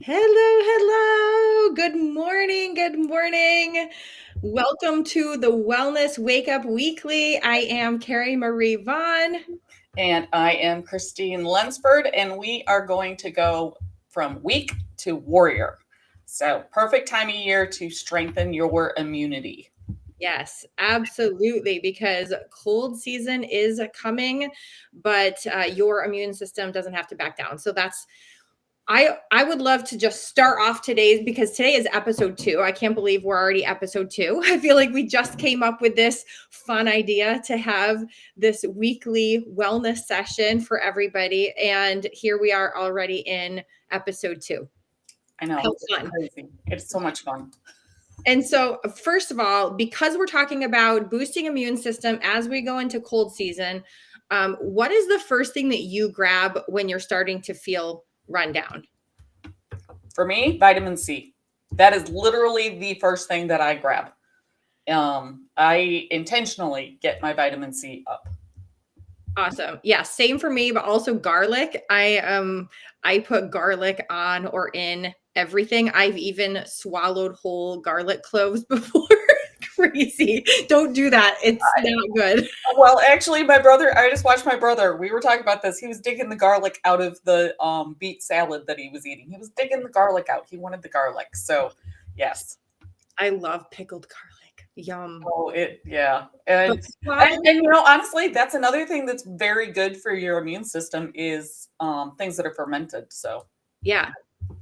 Hello, hello. Good morning. Good morning. Welcome to the Wellness Wake Up Weekly. I am Carrie Marie Vaughn. And I am Christine Lunceford, and we are going to go from weak to warrior. So, perfect time of year to strengthen your immunity. Yes, absolutely, because cold season is coming, but your immune system doesn't have to back down. So I would love to just start off today's because today is episode 2. I can't believe we're already episode 2. I feel like we just came up with this fun idea to have this weekly wellness session for everybody. And here we are already in episode 2. I know. How It's fun. crazy. It's so much fun. And so, first of all, because we're talking about boosting immune system as we go into cold season, what is the first thing that you grab when you're starting to feel run down? For me, vitamin C. That is literally the first thing that I grab. I intentionally get my vitamin C up. Awesome. Yeah, same for me, but also garlic. I put garlic on or in everything. I've even swallowed whole garlic cloves before. Crazy. Don't do that. It's not good. Well, actually, I just watched my brother. We were talking about this. He was digging the garlic out of the beet salad that he was eating. He was digging the garlic out. He wanted the garlic. So, yes. I love pickled garlic. Yum. Oh, yeah. But Honestly, that's another thing that's very good for your immune system is things that are fermented. So, yeah.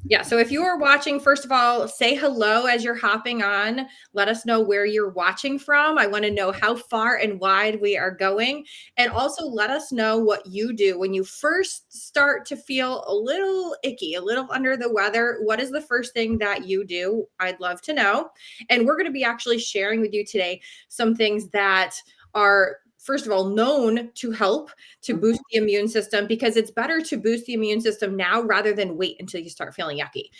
Yeah. So if you are watching, first of all, say hello as you're hopping on. Let us know where you're watching from. I want to know how far and wide we are going. And also let us know what you do when you first start to feel a little icky, a little under the weather. What is the first thing that you do? I'd love to know. And we're going to be actually sharing with you today some things that are first of all, known to help to boost the immune system, because it's better to boost the immune system now rather than wait until you start feeling yucky.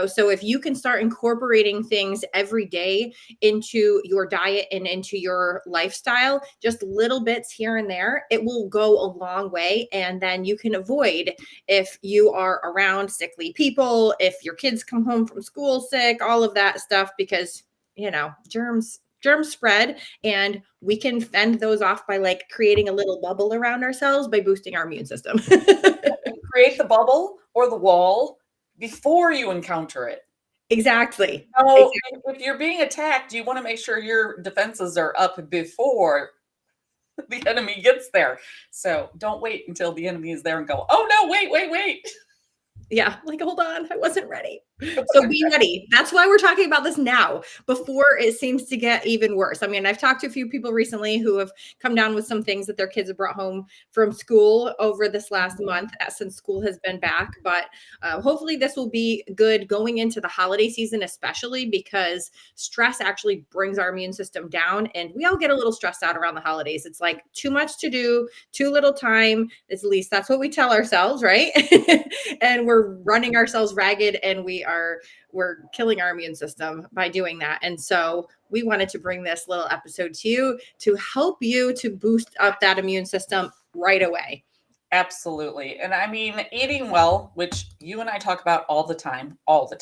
So if you can start incorporating things every day into your diet and into your lifestyle, just little bits here and there, it will go a long way. And then you can avoid if you are around sickly people, if your kids come home from school sick, all of that stuff, because germs spread, and we can fend those off by like creating a little bubble around ourselves by boosting our immune system. create the bubble or the wall before you encounter it. Exactly. So, if you're being attacked, you want to make sure your defenses are up before the enemy gets there. So, don't wait until the enemy is there and go, "Oh no, wait." Yeah, like, hold on, I wasn't ready. So be ready. That's why we're talking about this now, before it seems to get even worse. I mean, I've talked to a few people recently who have come down with some things that their kids have brought home from school over this last month since school has been back. But hopefully this will be good going into the holiday season, especially because stress actually brings our immune system down. And we all get a little stressed out around the holidays. It's like too much to do, too little time. At least that's what we tell ourselves, right? And we're running ourselves ragged, and we're killing our immune system by doing that. And so we wanted to bring this little episode to you to help you to boost up that immune system right away. Absolutely. And I mean, eating well, which you and I talk about all the time. Oh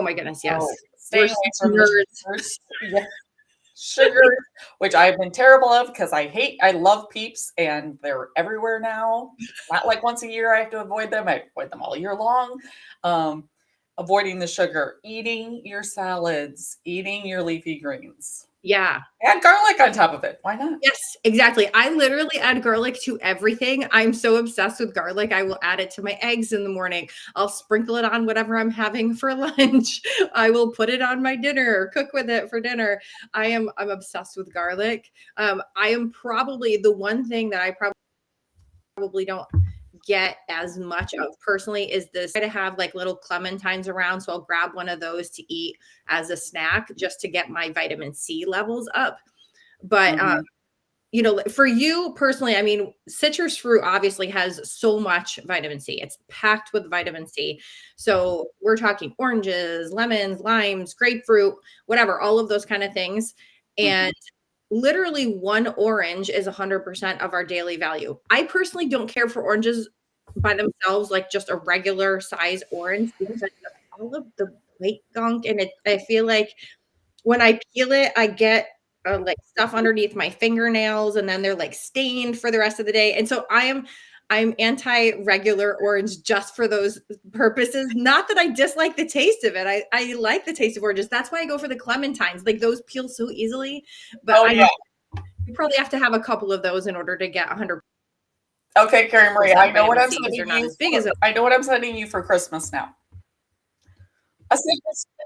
my goodness, yes. Staying away from the sugars. Yeah. Sugar, which I've been terrible of because I love Peeps and they're everywhere now. Not like once a year I have to avoid them. I avoid them all year long. Avoiding the sugar, eating your salads, eating your leafy greens. Yeah. Add garlic on top of it. Why not? Yes, exactly. I literally add garlic to everything. I'm so obsessed with garlic. I will add it to my eggs in the morning. I'll sprinkle it on whatever I'm having for lunch. I will put it on my dinner or cook with it for dinner. I'm obsessed with garlic. I am probably the one thing that I probably don't get as much of personally is this. I try to have like little clementines around, so I'll grab one of those to eat as a snack just to get my vitamin C levels up. But for you personally, I mean, citrus fruit obviously has so much vitamin C. It's packed with vitamin C. So we're talking oranges, lemons, limes, grapefruit, whatever, all of those kind of things. And literally one orange is 100% of our daily value. I personally don't care for oranges by themselves, like just a regular size orange, because all of the white gunk, and I feel like when I peel it, I get like stuff underneath my fingernails, and then they're like stained for the rest of the day. And so I'm anti regular orange just for those purposes. Not that I dislike the taste of it. I like the taste of oranges. That's why I go for the clementines. Like those peel so easily. But Oh yeah. you probably have to have a couple of those in order to get 100. Okay, Carrie Marie, I know what I'm vitamin C, 'cause they're sending not you. as big as I know what I'm sending you for Christmas now.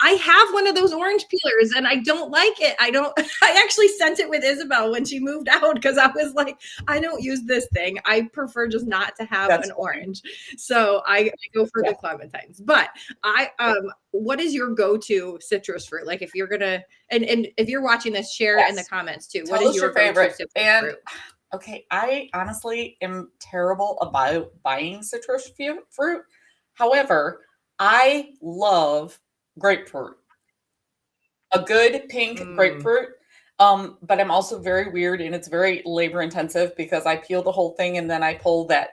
I have one of those orange peelers and I don't like it. I actually sent it with Isabel when she moved out because I was like, I don't use this thing. I prefer just not to have That's an funny. orange. So I go for the clementines. But what is your go-to citrus fruit? Like if you're gonna and if you're watching this, share in the comments too. Tell What is us your favorite? go-to citrus fruit? Okay, I honestly am terrible about buying citrus fruit. However, I love grapefruit. A good pink grapefruit. But I'm also very weird and it's very labor intensive because I peel the whole thing and then I pull that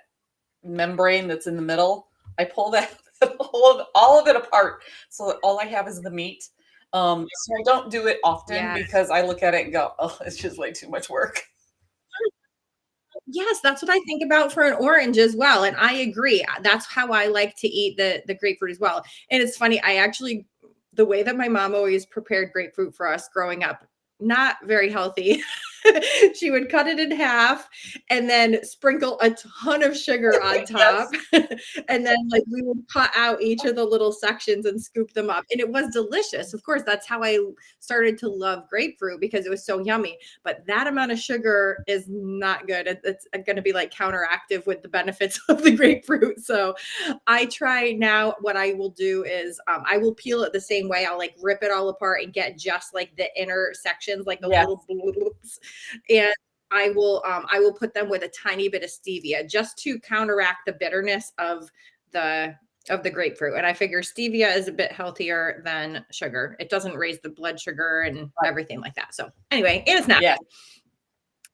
membrane that's in the middle. I pull that all of it apart. So all I have is the meat. So I don't do it often because I look at it and go, oh, it's just way too much work. Yes, that's what I think about for an orange as well. And I agree. That's how I like to eat the grapefruit as well. And it's funny, the way that my mom always prepared grapefruit for us growing up, not very healthy. She would cut it in half and then sprinkle a ton of sugar on top. And then like we would cut out each of the little sections and scoop them up. And it was delicious. Of course, that's how I started to love grapefruit because it was so yummy. But that amount of sugar is not good. It's going to be like counteractive with the benefits of the grapefruit. So I try now, what I will do is I will peel it the same way. I'll like rip it all apart and get just like the inner sections, like the little bloops. And I will put them with a tiny bit of stevia just to counteract the bitterness of the grapefruit. And I figure stevia is a bit healthier than sugar. It doesn't raise the blood sugar and everything like that. So anyway, and it's not. So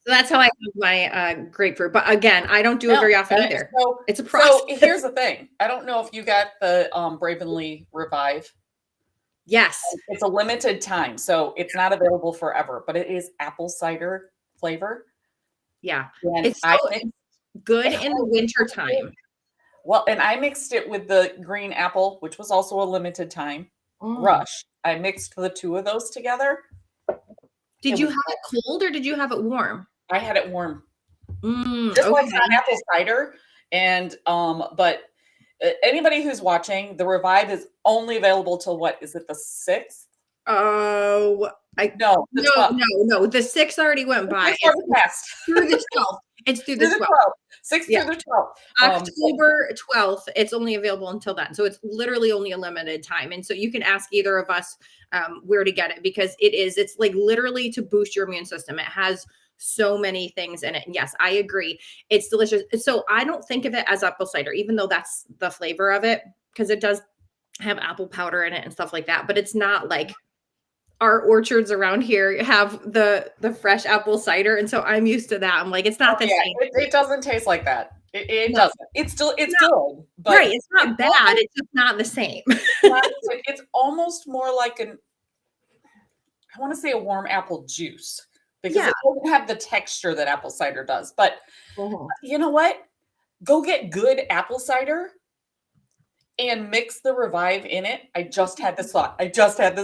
that's how I have my grapefruit. But again, I don't do it very often either. It's a process. So here's the thing. I don't know if you got the Bravenly Revive. Yes. It's a limited time, so it's not available forever, but it is apple cider flavor. Yeah. And it's so good in the winter time. Well, and I mixed it with the green apple, which was also a limited time rush. I mixed the two of those together. Did you have it cold or did you have it warm? I had it warm. Just like that apple cider. And but anybody who's watching, the Revive is only available till what? Is it the 6th? Oh, no. The 6th already went by. It's through the 12th. It's through the 12th. 6th through the 12th. October 12th. It's only available until then. So it's literally only a limited time. And so you can ask either of us where to get it because it's like literally to boost your immune system. It has so many things in it. And yes, I agree. It's delicious. So I don't think of it as apple cider, even though that's the flavor of it, because it does have apple powder in it and stuff like that. But it's not like our orchards around here have the fresh apple cider. And so I'm used to that. I'm like, it's not the same. It doesn't taste like that. It doesn't. It's good. But right. It's not bad. It's just not the same. It's almost more like I want to say a warm apple juice because it doesn't have the texture that apple cider does. But you know what? Go get good apple cider and mix the Revive in it. I just had this thought. Because apple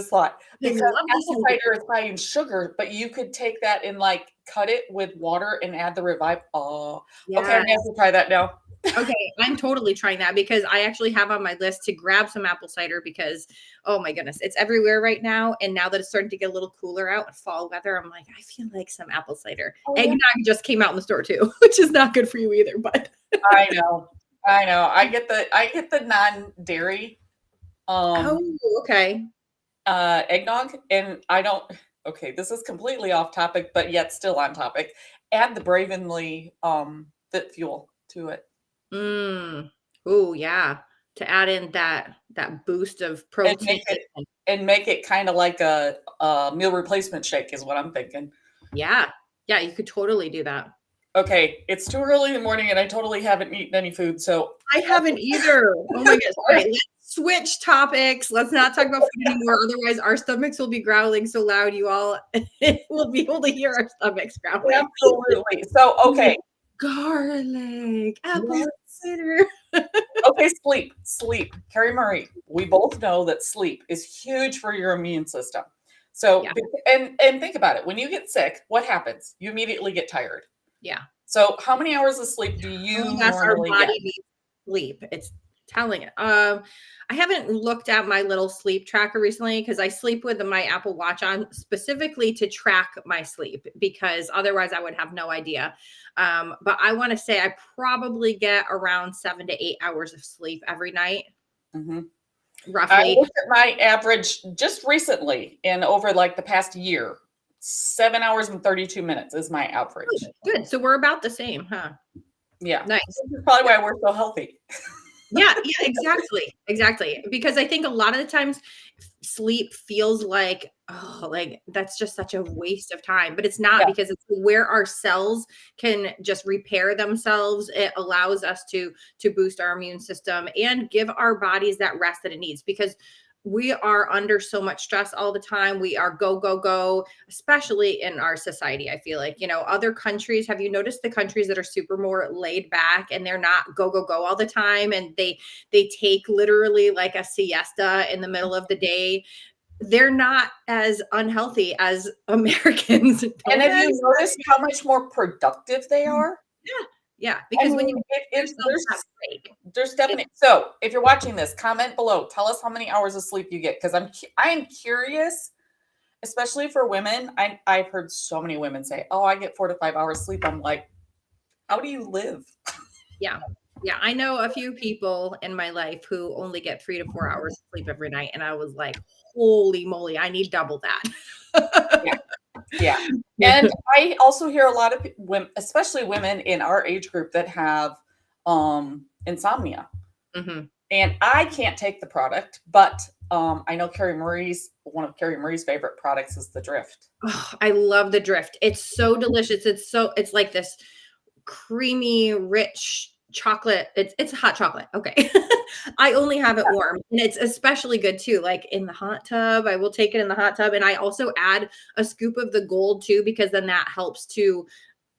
cider is high in sugar, but you could take that and like cut it with water and add the Revive. Oh, okay. I'm gonna have to try that now. Okay, I'm totally trying that because I actually have on my list to grab some apple cider because, oh my goodness, it's everywhere right now. And now that it's starting to get a little cooler out, fall weather, I'm like, I feel like some apple cider. Eggnog just came out in the store too, which is not good for you either. But I know. I get the non-dairy. Eggnog, and I don't. Okay, this is completely off topic, but yet still on topic. Add the Bravenly Fit Fuel to it. Oh yeah, to add in that boost of protein and make it kind of like a meal replacement shake is what I'm thinking. Yeah, you could totally do that. Okay, it's too early in the morning and I totally haven't eaten any food, so I haven't either. Oh my goodness! All right, switch topics. Let's not talk about food anymore. Otherwise, our stomachs will be growling so loud you all will be able to hear our stomachs growling. Absolutely. So, okay. Garlic, apple Yes. cider. Okay, sleep. Carrie Marie, we both know that sleep is huge for your immune system. So, Yeah. and think about it. When you get sick, what happens? You immediately get tired. Yeah. So, how many hours of sleep do Oh, you yes, our normally get? body needs sleep. It's telling it. I haven't looked at my little sleep tracker recently because I sleep with my Apple Watch on specifically to track my sleep because otherwise I would have no idea. But I want to say I probably get around 7 to 8 hours of sleep every night, Mhm. I roughly. looked at my average just recently in over like the past year. 7 hours and 32 minutes is my average. Good. So we're about the same, huh? Yeah. Nice. This is probably why we're so healthy. Yeah, exactly. Because I think a lot of the times sleep feels like, oh, like that's just such a waste of time, but it's not Yeah. because it's where our cells can just repair themselves. It allows us to boost our immune system and give our bodies that rest that it needs because we are under so much stress all the time. We are go, go, go, especially in our society. I feel like, other countries, have you noticed the countries that are super more laid back and they're not go, go, go all the time? And they take literally like a siesta in the middle of the day. They're not as unhealthy as Americans. And Don't have you guys? noticed how much more productive they are? Yeah. Yeah. I Because when mean, you give it's yourself that break, there's it, definitely so if you're watching this, comment below. Tell us how many hours of sleep you get because I am curious, especially for women. I've heard so many women say, "Oh, I get 4 to 5 hours sleep." I'm like, how do you live? yeah. Yeah. I know a few people in my life who only get 3 to 4 hours of sleep every night. And I was like, holy moly, I need double Yeah, that. yeah. And I also hear a lot of women, especially women in our age group, that have insomnia. Mhm. And I can't take the product, but I know one of Carrie Marie's favorite products is the Drift. Oh, I love the drift. It's so delicious. It's like this creamy, rich chocolate. It's hot chocolate. Okay. I only have it warm. And it's especially good too. Like in the hot tub. I will take it in the hot tub. And I also add a scoop of the gold too, because then that helps to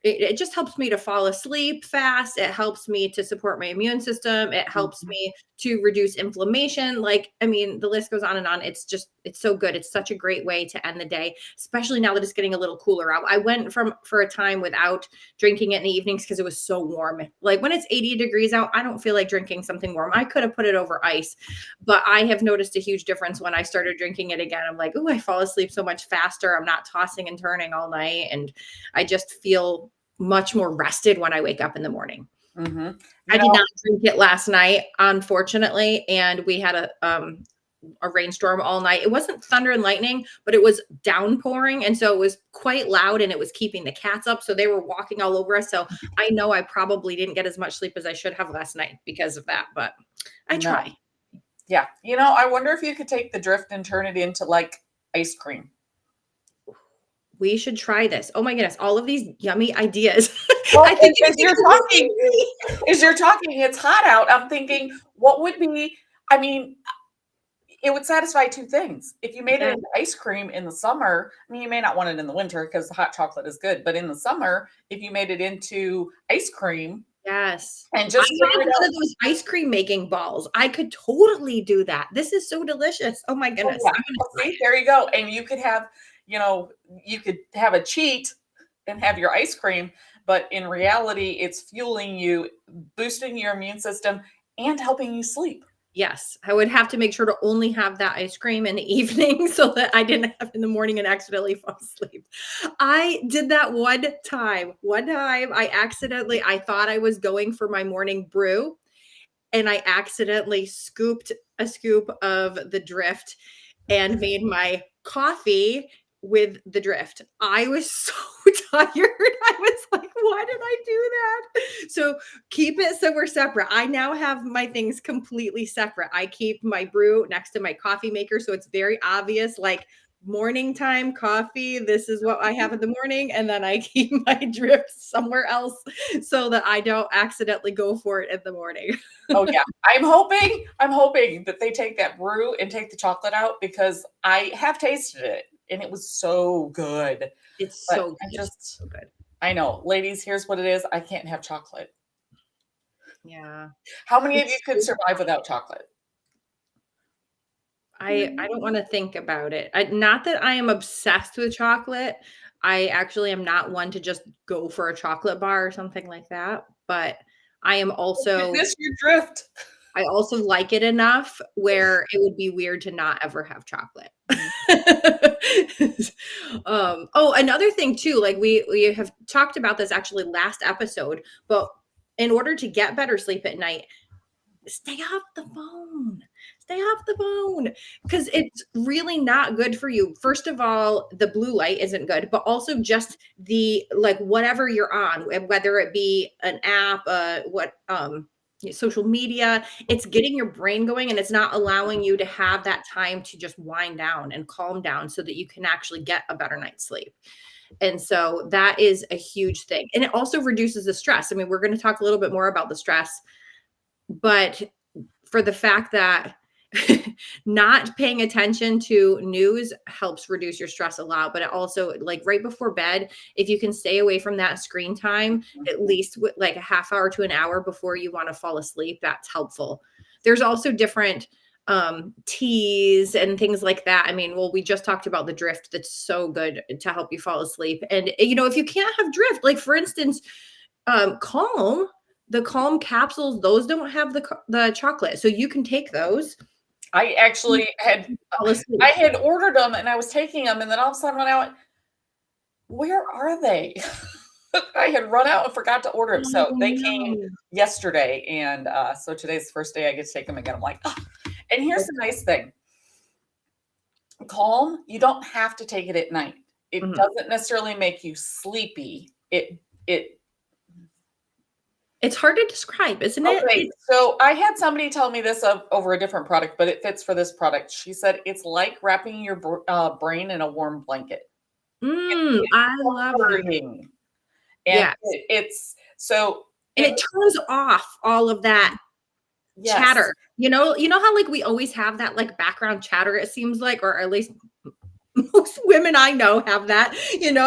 it just helps me to fall asleep fast. It helps me to support my immune system. It helps Mhm. me to reduce inflammation. Like, I mean, the list goes on and on. It's so good. It's such a great way to end the day, especially now that it's getting a little cooler out. I went for a time without drinking it in the evenings because it was so warm. Like when it's 80 degrees out, I don't feel like drinking something warm. I could have put it over ice, but I have noticed a huge difference when I started drinking it again. I'm like, oh, I fall asleep so much faster. I'm not tossing and turning all night. And I just feel much more rested when I wake up in the morning. Mhm. I You did know, not drink it last night, unfortunately, and we had a rainstorm all night. It wasn't thunder and lightning, but it was downpouring, and so it was quite loud, and it was keeping the cats up, so they were walking all over us. So I know I probably didn't get as much sleep as I should have last night because of that, but I no. try. Yeah. I wonder if you could take the Drift and turn it into like ice cream. We should try this. Oh my goodness, all of these yummy ideas. Well, I think as it's you're because we're talking, hungry. it's hot out. I'm thinking, what would be, I mean, it would satisfy two things. If you made it Yeah. into ice cream in the summer, I mean, you may not want it in the winter because the hot chocolate is good, but in the summer, if you made it into ice cream Yes. and I just have figured one out, of those ice cream making balls. I could totally do that. This is so delicious. Oh my oh goodness. yeah, I'm gonna well, try see, it. there you go. And you know, you could have a cheat and have your ice cream, but in reality, it's fueling you, boosting your immune system, and helping you sleep. Yes, I would have to make sure to only have that ice cream in the evening so that I didn't have it in the morning and accidentally fall asleep. I did that one time. One time I thought I was going for my morning brew and I accidentally scooped a scoop of the drift and made my coffee with the drift. I was so tired. I was like, why did I do that? So keep it so we're separate. I now have my things completely separate. I keep my brew next to my coffee maker. So it's very obvious, like morning time coffee. This is what I have in the morning. And then I keep my drift somewhere else so that I don't accidentally go for it in the morning. Oh yeah. I'm hoping that they take that brew and take the chocolate out because I have tasted it and it was so good. It's But so I good. just, So good. I know, ladies, here's what it is. I can't have chocolate. Yeah. How many of you It's could survive without chocolate? I don't want to think about it. Not that I am obsessed with chocolate. I actually am not one to just go for a chocolate bar or something like that. But I am also This your drift. I also like it enough where it would be weird to not ever have chocolate. Oh, another thing too, like we have talked about this actually last episode, but in order to get better sleep at night, stay off the phone. Stay off the phone because it's really not good for you. First of all, the blue light isn't good, but also just the like whatever you're on, whether it be an app, social media, it's getting your brain going and it's not allowing you to have that time to just wind down and calm down so that you can actually get a better night's sleep. And so that is a huge thing. And it also reduces the stress. I mean, we're going to talk a little bit more about the stress, but for the fact that not paying attention to news helps reduce your stress a lot, but it also like right before bed, if you can stay away from that screen time at least like a half hour to an hour before you want to fall asleep, that's helpful. There's also different teas and things like that. I mean, well, we just talked about the drift that's so good to help you fall asleep. And if you can't have drift, like for instance, calm, the calm capsules, those don't have the chocolate, so you can take those. I actually had I had ordered them and I was taking them and then all of a sudden when I went, where are they? I had run out and forgot to order them. So they came yesterday and so today's the first day I get to take them again. I'm like, oh. And here's the nice thing. Calm, you don't have to take it at night. It doesn't necessarily make you sleepy. It's hard to describe, isn't it? Okay, so I had somebody tell me this over a different product, but it fits for this product. She said it's like wrapping your brain in a warm blanket. I love it. And Yes. it's so. And it turns off all of that chatter. You know how like we always have that like background chatter, it seems like, or at least most women I know have that,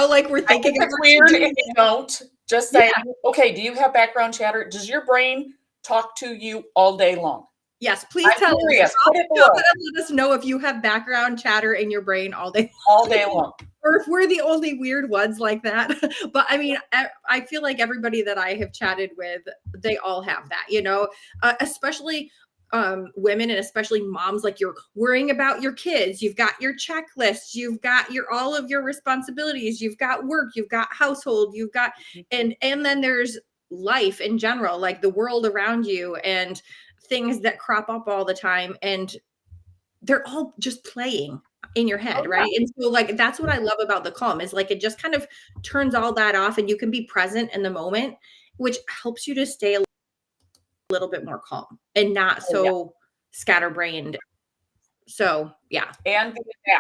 like we're thinking it's weird if you don't. Just say, okay, do you have background chatter? Does your brain talk to you all day long? Yes, please tell us. Let us know if you have background chatter in your brain all day long. Or if we're the only weird ones like that. But I mean, I feel like everybody that I have chatted with, they all have that, especially women and especially moms, like you're worrying about your kids, you've got your checklists, you've got all of your responsibilities, you've got work, you've got household, you've got and then there's life in general, like the world around you and things that crop up all the time, and they're all just playing in your head, right? And so like that's what I love about the calm is like it just kind of turns all that off and you can be present in the moment, which helps you to stay a little bit more calm and not so scatterbrained. So yeah. And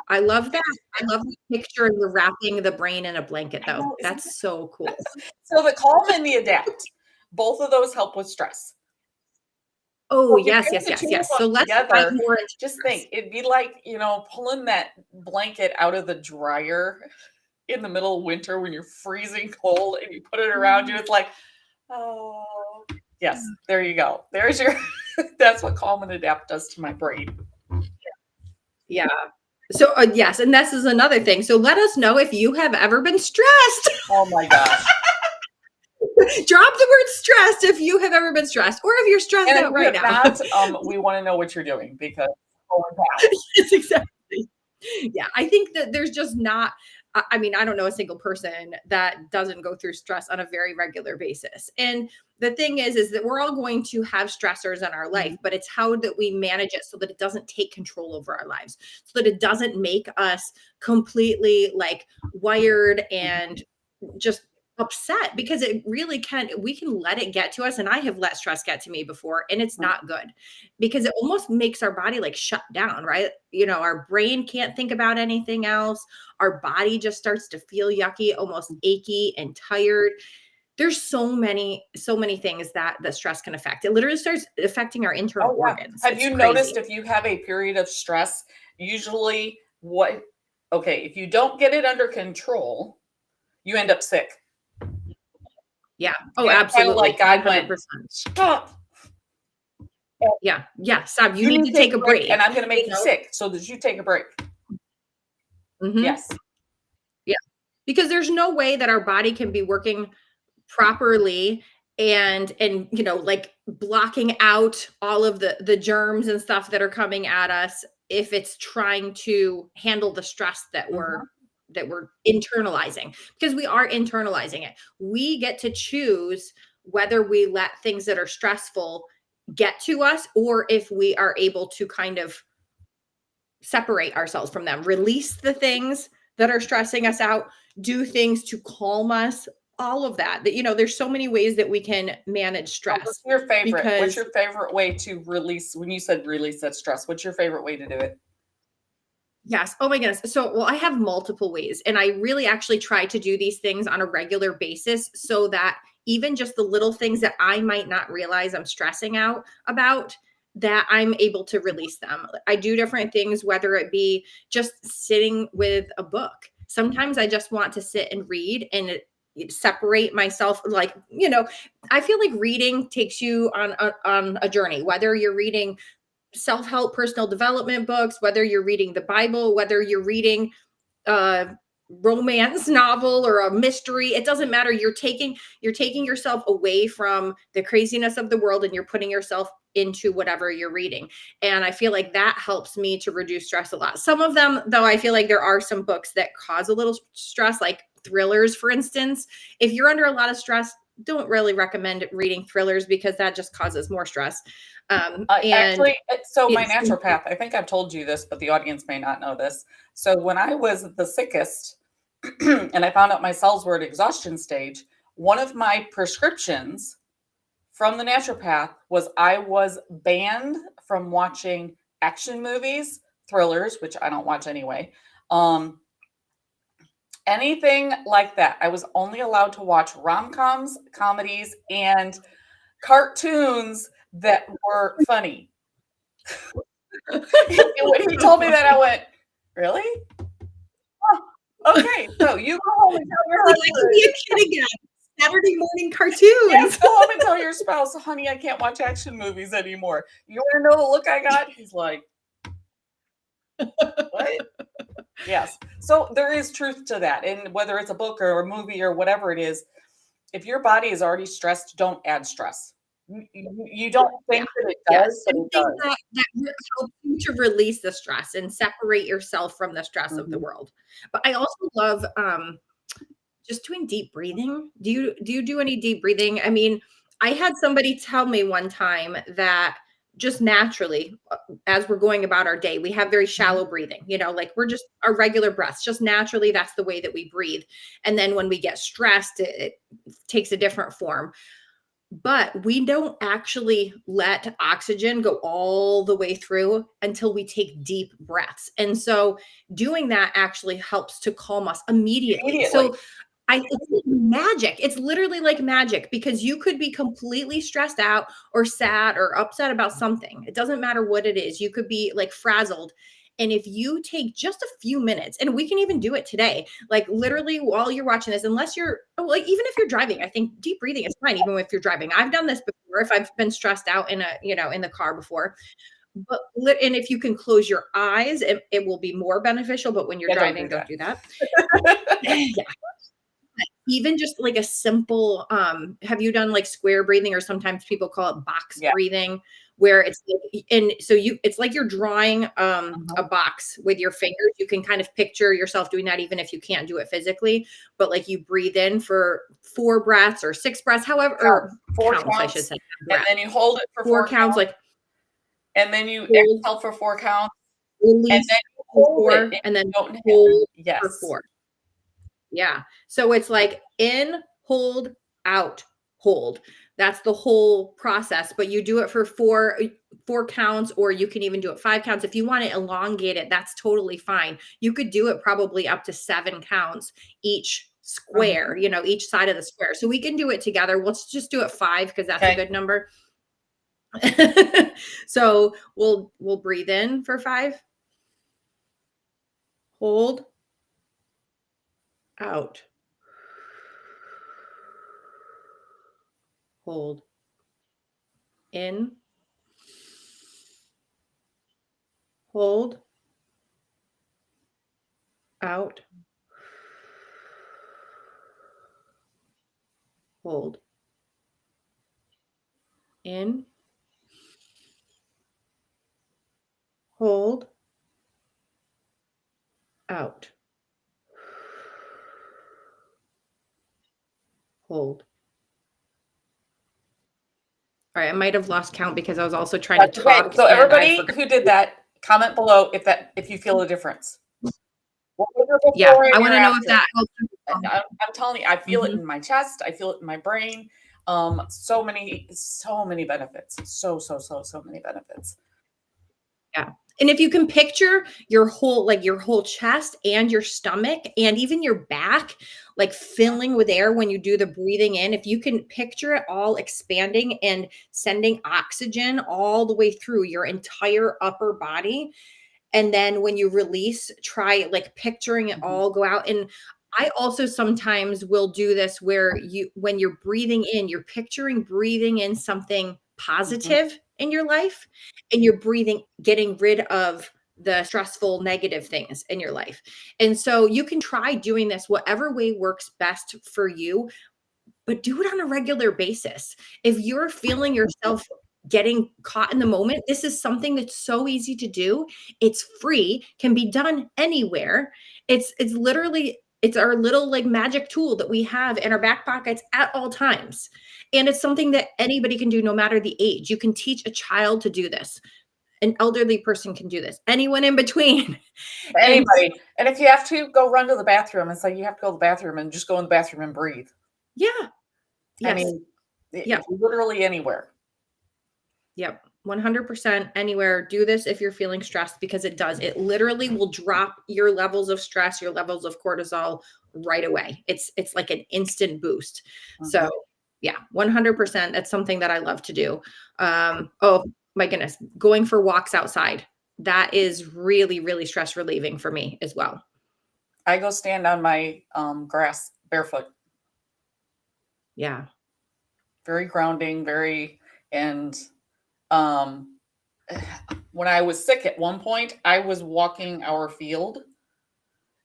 I love that. I love the picture of the wrapping the brain in a blanket though. That's so cool. So the calm and the adapt, both of those help with stress. Oh, yes. So let's together, just think, it'd be like, pulling that blanket out of the dryer in the middle of winter when you're freezing cold and you put it around you. It's like, oh, yes, there you go. There's your, that's what calm and adapt does to my brain. Yeah. So, yes. And this is another thing. So let us know if you have ever been stressed. Oh my gosh. Drop the word stressed if you have ever been stressed or if you're stressed out right now. We want to know what you're doing because yes, exactly. Yeah, I think that there's just not, I mean, I don't know a single person that doesn't go through stress on a very regular basis. And the thing is that we're all going to have stressors in our life, but it's how that we manage it so that it doesn't take control over our lives, so that it doesn't make us completely like wired and just upset because it really we can let it get to us. And I have let stress get to me before, and it's not good because it almost makes our body like shut down, right? Our brain can't think about anything else. Our body just starts to feel yucky, almost achy and tired. There's so many things that the stress can affect. It literally starts affecting our internal organs. Have It's you crazy. noticed if you have a period of stress, usually if you don't get it under control, you end up sick. Yeah. Oh, And absolutely. Like God 100%. Went, stop. Yeah. Stop. You need to take a break. And I'm going to make you sick so that you take a break. Mm-hmm. Yes. Yeah. Because there's no way that our body can be working properly and like blocking out all of the germs and stuff that are coming at us if it's trying to handle the stress that we're internalizing, because we are internalizing it. We get to choose whether we let things that are stressful get to us or if we are able to kind of separate ourselves from them, release the things that are stressing us out, do things to calm us, all of that. There's so many ways that we can manage stress. What's your favorite? What's your favorite way to release? When you said release that stress, what's your favorite way to do it? Yes. Oh my goodness. So, I have multiple ways, and I really actually try to do these things on a regular basis so that even just the little things that I might not realize I'm stressing out about, that I'm able to release them. I do different things, whether it be just sitting with a book. Sometimes I just want to sit and read and separate myself. Like, I feel like reading takes you on a journey, whether you're reading self-help personal development books, whether you're reading the Bible, whether you're reading a romance novel or a mystery, it doesn't matter. You're taking yourself away from the craziness of the world and you're putting yourself into whatever you're reading. And I feel like that helps me to reduce stress a lot. Some of them, though, I feel like there are some books that cause a little stress, like thrillers, for instance. If you're under a lot of stress, don't really recommend reading thrillers because that just causes more stress. Actually, so my naturopath, I think I've told you this, but the audience may not know this. So when I was the sickest and I found out my cells were at exhaustion stage, one of my prescriptions from the naturopath was I was banned from watching action movies, thrillers, which I don't watch anyway. Anything like that. I was only allowed to watch rom-coms, comedies, and cartoons that were funny. When he told me that, I went, really? Oh, okay, so you go home and tell your husband. I can be a kid again. Saturday morning cartoons. Yes, go home and tell your spouse, honey, I can't watch action movies anymore. You want to know the look I got? He's like, what? Yes. So there is truth to that. And whether it's a book or a movie or whatever it is, if your body is already stressed, don't add stress. You don't think that it does, but it does. That helps you to release the stress and separate yourself from the stress of the world. But I also love just doing deep breathing. Do you do any deep breathing? I mean, I had somebody tell me one time that just naturally, as we're going about our day, we have very shallow breathing, like we're just our regular breaths, just naturally, that's the way that we breathe. And then when we get stressed, it takes a different form. But we don't actually let oxygen go all the way through until we take deep breaths. And so doing that actually helps to calm us immediately. So it's like magic. It's literally like magic, because you could be completely stressed out or sad or upset about something. It doesn't matter what it is. You could be like frazzled. And if you take just a few minutes, and we can even do it today, like literally while you're watching this, unless you're, like, even if you're driving, I think deep breathing is fine, even if you're driving. I've done this before if I've been stressed out in in the car before. But and if you can close your eyes, it will be more beneficial. But when you're driving, don't do that. Yeah. Even just like a simple, have you done like square breathing, or sometimes people call it box breathing, where it's like, and so it's like you're drawing a box with your fingers. You can kind of picture yourself doing that, even if you can't do it physically, but like you breathe in for 4 breaths or 6 breaths, however, or 4 counts, I should say. And then you hold it for 4 counts, like, and then you exhale for 4 counts, release, and then you hold it, and then don't hold yes. for 4. Yeah. So it's like in, hold, out, hold. That's the whole process, but you do it for four counts, or you can even do it 5 counts. If you want to elongate it, that's totally fine. You could do it probably up to 7 counts each square, each side of the square. So we can do it together. Let's just do it 5 because that's a Okay. good number. So we'll breathe in for 5. Hold, out, hold, in, hold, out, hold, in, hold, out, hold. All right, I might have lost count because I was also trying to That's okay. talk. So And everybody who did that, comment below if you feel a difference. What was your Yeah, before I and want your to know if after? that helps. I'm telling you, I feel it Mhm. in my chest. I feel it in my brain. So many benefits. So many benefits. Yeah. And if you can picture your whole chest and your stomach and even your back, like filling with air when you do the breathing in, if you can picture it all expanding and sending oxygen all the way through your entire upper body. And then when you release, try like picturing it Mhm. all go out. And I also sometimes will do this where when you're breathing in, you're picturing breathing in something Mhm. positive in your life, and you're getting rid of the stressful, negative things in your life. And so you can try doing this whatever way works best for you, but do it on a regular basis. If you're feeling yourself getting caught in the moment, this is something that's so easy to do. It's free, can be done anywhere. It's literally it's our little like magic tool that we have in our back pockets at all times. And it's something that anybody can do no matter the age. You can teach a child to do this. An elderly person can do this. Anyone in between. And Anybody. And if you have to go run to the bathroom and say you have to go to the bathroom and just go in the bathroom and breathe. yeah, I yes. mean, Yeah. literally anywhere. Yep. 100% anywhere. Do this if you're feeling stressed because it does. It literally will drop your levels of stress, your levels of cortisol right away. It's like an instant boost. Mhm. So, yeah, 100%. That's something that I love to do. Oh my goodness, going for walks outside. That is really, really stress relieving for me as well. I go stand on my grass barefoot. Yeah. Very grounding, and um when I was sick at one point, I was walking our field,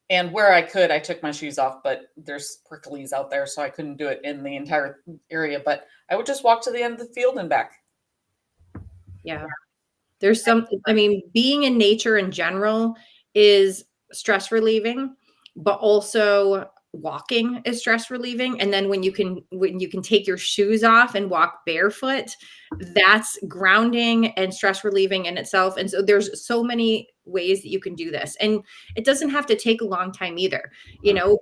and where I could, I took my shoes off, but there's pricklies out there, so I couldn't do it in the entire area. But I would just walk to the end of the field and back. Yeah. I mean, being in nature in general is stress relieving, but also walking is stress relieving. And then when you can take your shoes off and walk barefoot, that's grounding and stress relieving in itself. And so there's so many ways that you can do this. And it doesn't have to take a long time either. You know,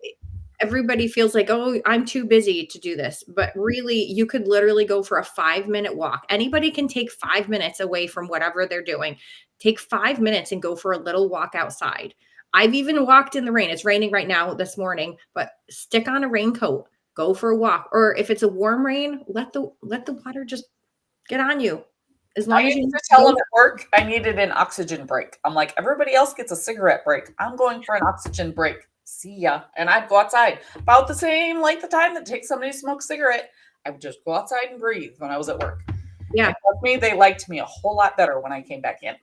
everybody feels like, oh, I'm too busy to do this. But really, you could literally go for a 5-minute walk. Anybody can take 5 minutes away from whatever they're doing. Take 5 minutes and go for a little walk outside. I've even walked in the rain. It's raining right now this morning, but stick on a raincoat, go for a walk. Or if it's a warm rain, let the water just get on you. As I long as used you to tell go. them at work I needed an oxygen break. I'm like, everybody else gets a cigarette break. I'm going for an oxygen break. See ya. And I'd go outside about the same length of time that it takes somebody to smoke a cigarette. I would just go outside and breathe when I was at work. Yeah. And trust me, they liked me a whole lot better when I came back in.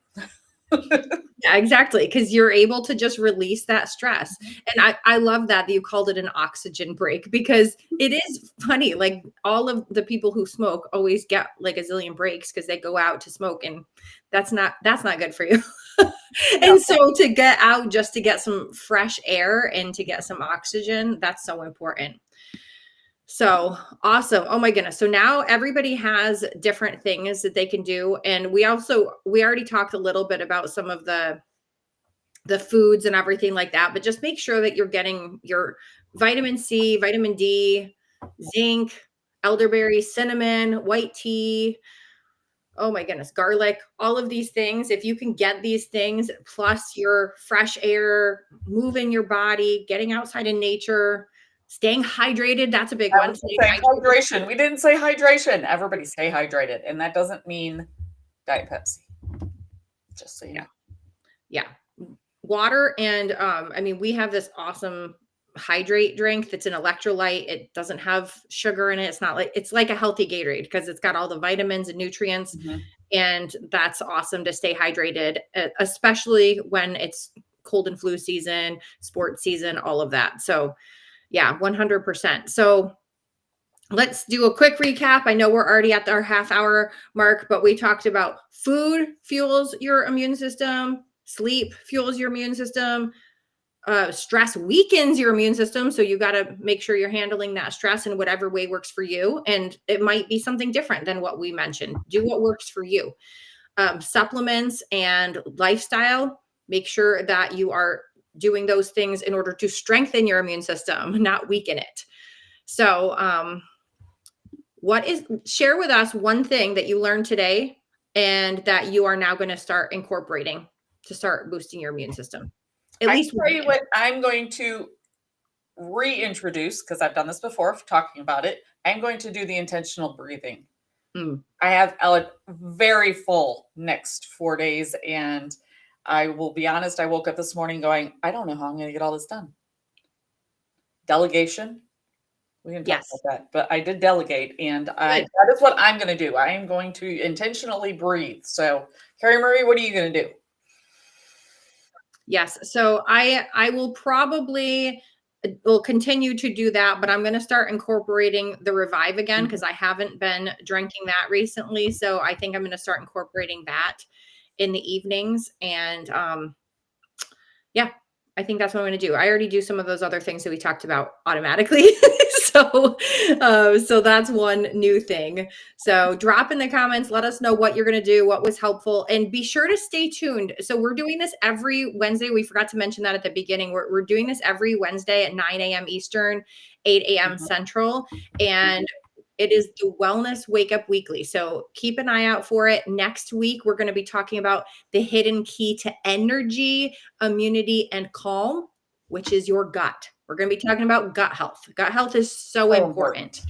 Yeah, exactly. Because you're able to just release that stress. And I love that you called it an oxygen break because it is funny. Like all of the people who smoke always get like a zillion breaks because they go out to smoke, and that's not good for you. No. And so to get out just to get some fresh air and to get some oxygen, that's so important. So awesome. Oh my goodness. So now everybody has different things that they can do. And we already talked a little bit about some of the foods and everything like that, but just make sure that you're getting your vitamin C, vitamin D, zinc, elderberry, cinnamon, white tea, oh my goodness, garlic, all of these things. If you can get these things plus your fresh air, moving your body, getting outside in nature, staying hydrated, that's a big I one. was Staying gonna say hydrated. hydration. We didn't say hydration. Everybody stay hydrated, and that doesn't mean Diet Pepsi. Just so you know. Yeah. Water and I mean, we have this awesome hydrate drink that's an electrolyte. It doesn't have sugar in it. It's not like it's like a healthy Gatorade because it's got all the vitamins and nutrients. Mhm. And that's awesome to stay hydrated, especially when it's cold and flu season, sports season, all of that. So, yeah, 100%. So, let's do a quick recap. I know we're already at our half hour mark, but we talked about food fuels your immune system, sleep fuels your immune system, stress weakens your immune system. So you got to make sure you're handling that stress in whatever way works for you. And it might be something different than what we mentioned. Do what works for you. Supplements and lifestyle, make sure that you are doing those things in order to strengthen your immune system, not weaken it. So, share with us one thing that you learned today and that you are now going to start incorporating to start boosting your immune system. At I least can tell one you thing. what I'm going to reintroduce because I've done this before talking about it. I'm going to do the intentional breathing. Mm. I have a very full next 4 days, and I will be honest, I woke up this morning going, I don't know how I'm going to get all this done. Delegation. We didn't talk about Yes. that, but I did delegate, and Good. that is what I'm going to do. I am going to intentionally breathe. So, Carrie Marie, what are you going to do? Yes. So I will probably will continue to do that, but I'm going to start incorporating the Revive again because I haven't been drinking that recently. So I think I'm going to start incorporating that in the evenings. And yeah, I think that's what I'm going to do. I already do some of those other things that we talked about automatically. So that's one new thing. So drop in the comments, let us know what you're going to do, what was helpful, and be sure to stay tuned. So we're doing this every Wednesday. We forgot to mention that at the beginning. We're doing this every Wednesday at 9 a.m. Eastern, 8 a.m. Central. And it is the Wellness Wake Up Weekly. So keep an eye out for it. Next week, we're going to be talking about the hidden key to energy, immunity, and calm, which is your gut. We're going to be talking about gut health. Gut health is so important.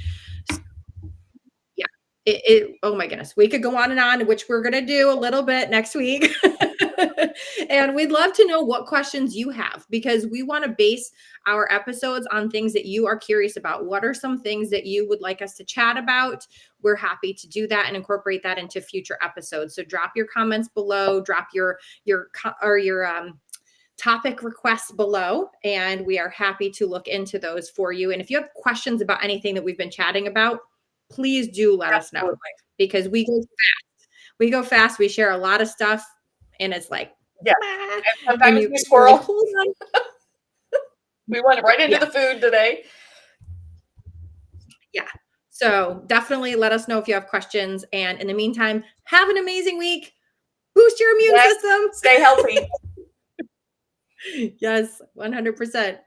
Yeah. Oh my goodness. We could go on, which we're going to do a little bit next week. And we'd love to know what questions you have because we want to base our episodes on things that you are curious about. What are some things that you would like us to chat about? We're happy to do that and incorporate that into future episodes. So drop your comments below, drop your topic requests below, and we are happy to look into those for you. And if you have questions about anything that we've been chatting about, please do let us know because we go fast. We go fast. We share a lot of stuff, and it's like, Yeah. ah, And sometimes we you're squirrel. like, hold on. We went right into the food today. Yeah. So definitely let us know if you have questions. And in the meantime, have an amazing week. Boost your immune system. Stay healthy. Yes, 100%.